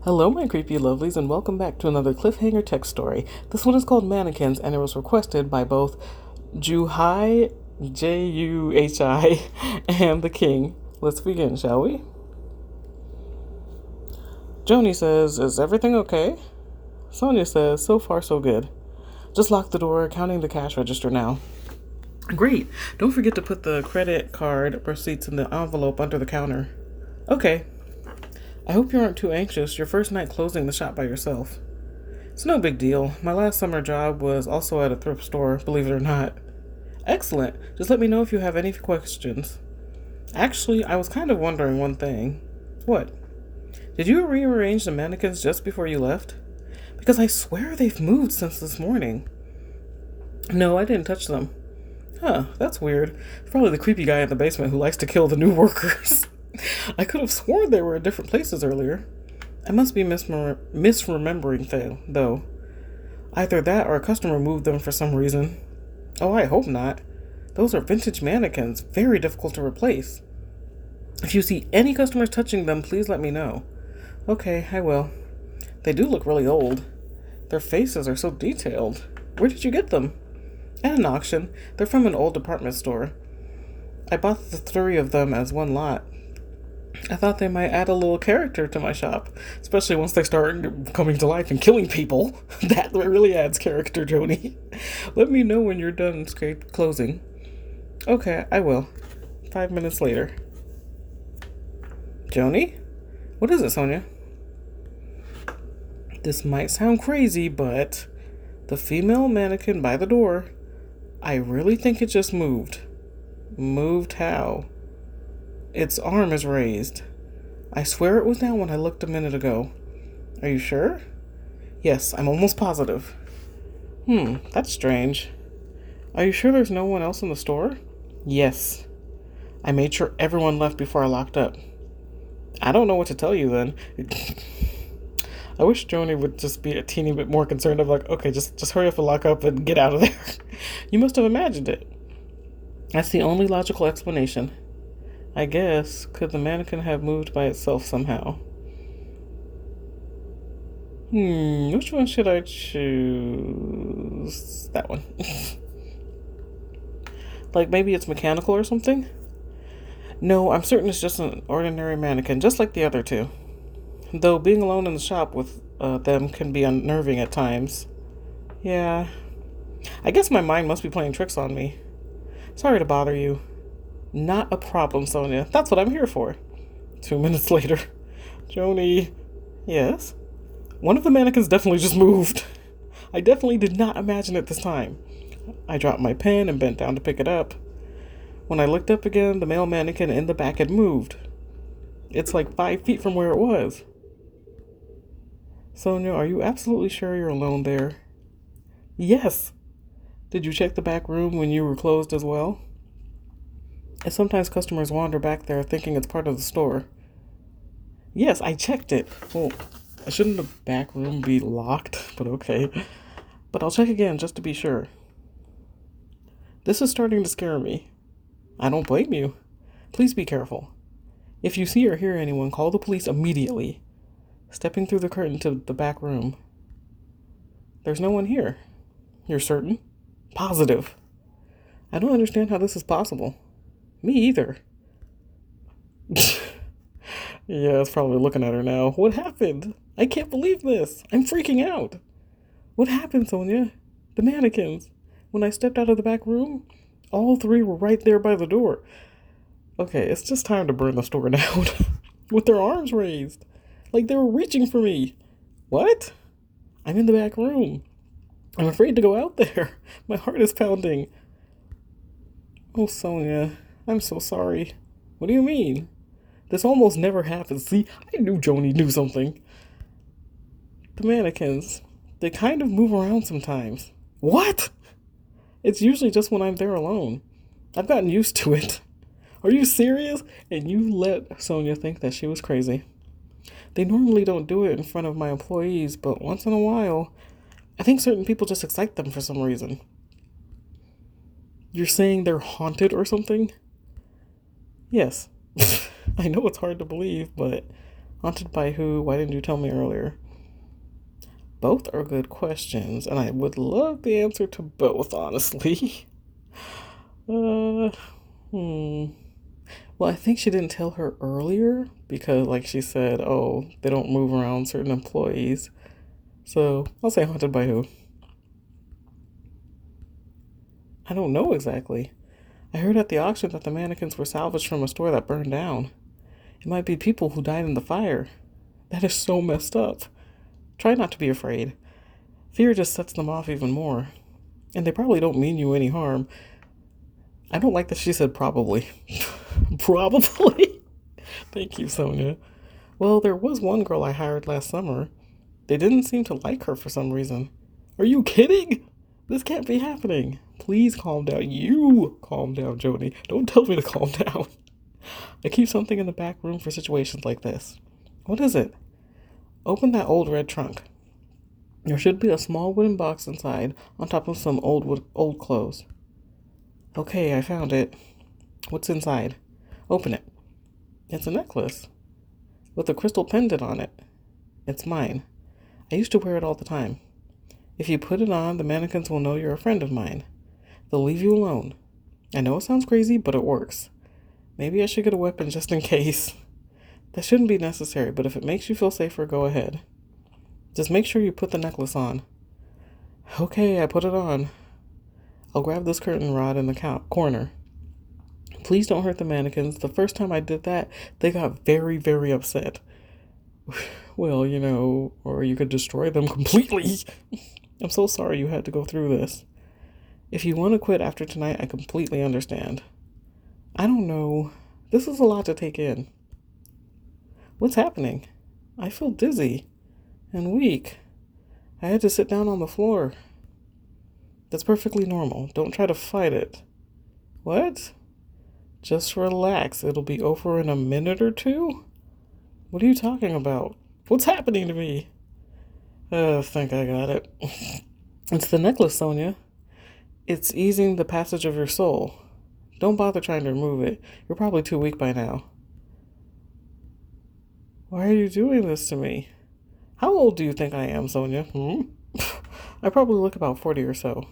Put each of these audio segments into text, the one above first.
Hello, my creepy lovelies, and welcome back to another Cliffhanger text story. This one is called Mannequins, and it was requested by both Juhi, Juhi, and the King. Let's begin, shall we? Joni says, "Is everything okay?" Sonia says, "So far, so good. Just locked the door, counting the cash register now." "Great. Don't forget to put the credit card receipts in the envelope under the counter." "Okay. I hope you aren't too anxious. Your first night closing the shop by yourself." "It's no big deal. My last summer job was also at a thrift store, believe it or not." "Excellent. Just let me know if you have any questions." "Actually, I was kind of wondering one thing." "What?" "Did you rearrange the mannequins just before you left? Because I swear they've moved since this morning." "No, I didn't touch them." "Huh, that's weird. It's probably the creepy guy in the basement who likes to kill the new workers." "I could have sworn they were in different places earlier." "I must be misremembering, though. Either that or a customer moved them for some reason." "Oh, I hope not. Those are vintage mannequins, very difficult to replace. If you see any customers touching them, please let me know." "Okay, I will. They do look really old. Their faces are so detailed. Where did you get them?" "At an auction. They're from an old department store. I bought the three of them as one lot. I thought they might add a little character to my shop, especially once they start coming to life and killing people." That really adds character, Joni. "Let me know when you're done closing." "Okay, I will." 5 minutes later. "Joni? What is it, Sonia?" "This might sound crazy, but the female mannequin by the door, I really think it just moved." "Moved how?" "Its arm is raised. I swear it was down when I looked a minute ago." "Are you sure?" "Yes, I'm almost positive." That's strange. Are you sure there's no one else in the store?" "Yes. I made sure everyone left before I locked up." "I don't know what to tell you then." I wish Joni would just be a teeny bit more concerned of okay, just hurry up and lock up and get out of there. You must have imagined it. That's the only logical explanation. I guess. Could the mannequin have moved by itself somehow? Which one should I choose? That one. Like maybe it's mechanical or something? No, I'm certain it's just an ordinary mannequin, just like the other two. Though being alone in the shop with them can be unnerving at times. Yeah. I guess my mind must be playing tricks on me. Sorry to bother you. Not a problem, Sonia. That's what I'm here for. 2 minutes later. Joni. Yes? One of the mannequins definitely just moved. I definitely did not imagine it this time. I dropped my pen and bent down to pick it up. When I looked up again, the male mannequin in the back had moved. It's like 5 feet from where it was. Sonia, are you absolutely sure you're alone there? Yes. Did you check the back room when you were closed as well? And sometimes customers wander back there thinking it's part of the store. Yes, I checked it. Well, shouldn't the back room be locked? But okay. But I'll check again just to be sure. This is starting to scare me. I don't blame you. Please be careful. If you see or hear anyone, call the police immediately. Stepping through the curtain to the back room. There's no one here. You're certain? Positive. I don't understand how this is possible. Me either. Yeah, it's probably looking at her now. What happened? I can't believe this. I'm freaking out. What happened, Sonia? The mannequins. When I stepped out of the back room, all three were right there by the door. Okay, it's just time to burn the store down. With their arms raised. Like they were reaching for me. What? I'm in the back room. I'm afraid to go out there. My heart is pounding. Oh, Sonia, I'm so sorry. What do you mean? This almost never happens. See, I knew Joni knew something. The mannequins, they kind of move around sometimes. What? It's usually just when I'm there alone. I've gotten used to it. Are you serious? And you let Sonia think that she was crazy. They normally don't do it in front of my employees, but once in a while, I think certain people just excite them for some reason. You're saying they're haunted or something? Yes. I know it's hard to believe, but Haunted by who? Why didn't you tell me earlier? Both are good questions, and I would love the answer to both, honestly. uh, hmm. Well, I think she didn't tell her earlier because, like she said, oh, they don't move around certain employees. So I'll say haunted by who? I don't know exactly. I heard at the auction that the mannequins were salvaged from a store that burned down. It might be people who died in the fire. That is so messed up. Try not to be afraid. Fear just sets them off even more. And they probably don't mean you any harm. I don't like that she said probably. Probably? Thank you, Sonia. Well, there was one girl I hired last summer. They didn't seem to like her for some reason. Are you kidding? This can't be happening. Please calm down. You calm down, Jody. Don't tell me to calm down. I keep something in the back room for situations like this. What is it? Open that old red trunk. There should be a small wooden box inside on top of some old clothes. Okay, I found it. What's inside? Open it. It's a necklace with a crystal pendant on it. It's mine. I used to wear it all the time. If you put it on, the mannequins will know you're a friend of mine. They'll leave you alone. I know it sounds crazy, but it works. Maybe I should get a weapon just in case. That shouldn't be necessary, but if it makes you feel safer, go ahead. Just make sure you put the necklace on. Okay, I put it on. I'll grab this curtain rod in the corner. Please don't hurt the mannequins. The first time I did that, they got very, very upset. Well, or you could destroy them completely. I'm so sorry you had to go through this. If you want to quit after tonight, I completely understand. I don't know. This is a lot to take in. What's happening? I feel dizzy and weak. I had to sit down on the floor. That's perfectly normal. Don't try to fight it. What? Just relax. It'll be over in a minute or two? What are you talking about? What's happening to me? I think I got it. It's the necklace, Sonia. It's easing the passage of your soul. Don't bother trying to remove it. You're probably too weak by now. Why are you doing this to me? How old do you think I am, Sonia? I probably look about 40 or so.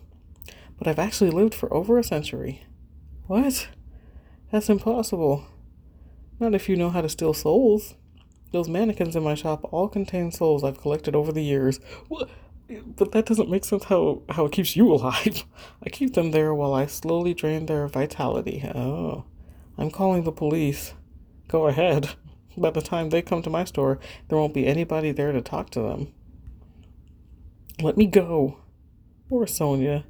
But I've actually lived for over a century. What? That's impossible. Not if you know how to steal souls. Those mannequins in my shop all contain souls I've collected over the years. What? But that doesn't make sense how it keeps you alive. I keep them there while I slowly drain their vitality. Oh, I'm calling the police. Go ahead. By the time they come to my store, there won't be anybody there to talk to them. Let me go. Poor Sonia.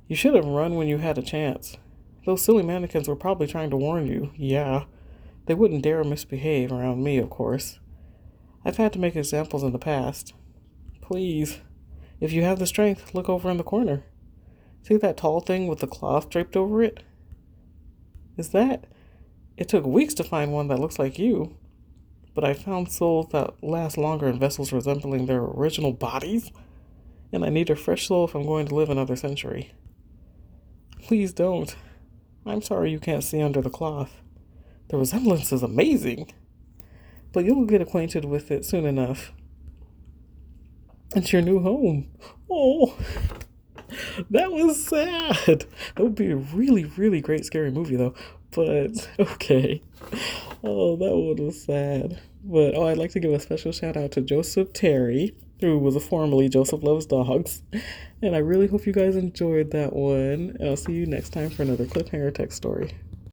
You should have run when you had a chance. Those silly mannequins were probably trying to warn you. Yeah. They wouldn't dare misbehave around me, of course. I've had to make examples in the past. Please, if you have the strength, look over in the corner. See that tall thing with the cloth draped over it? Is that? It took weeks to find one that looks like you. But I found souls that last longer in vessels resembling their original bodies. And I need a fresh soul if I'm going to live another century. Please don't. I'm sorry you can't see under the cloth. The resemblance is amazing. But you'll get acquainted with it soon enough. It's your new home. Oh, that was sad. That would be a really, really great scary movie, though. But, okay. Oh, that one was sad. But, I'd like to give a special shout out to Joseph Terry, who was formerly Joseph Loves Dogs. And I really hope you guys enjoyed that one. And I'll see you next time for another Cliffhanger text story.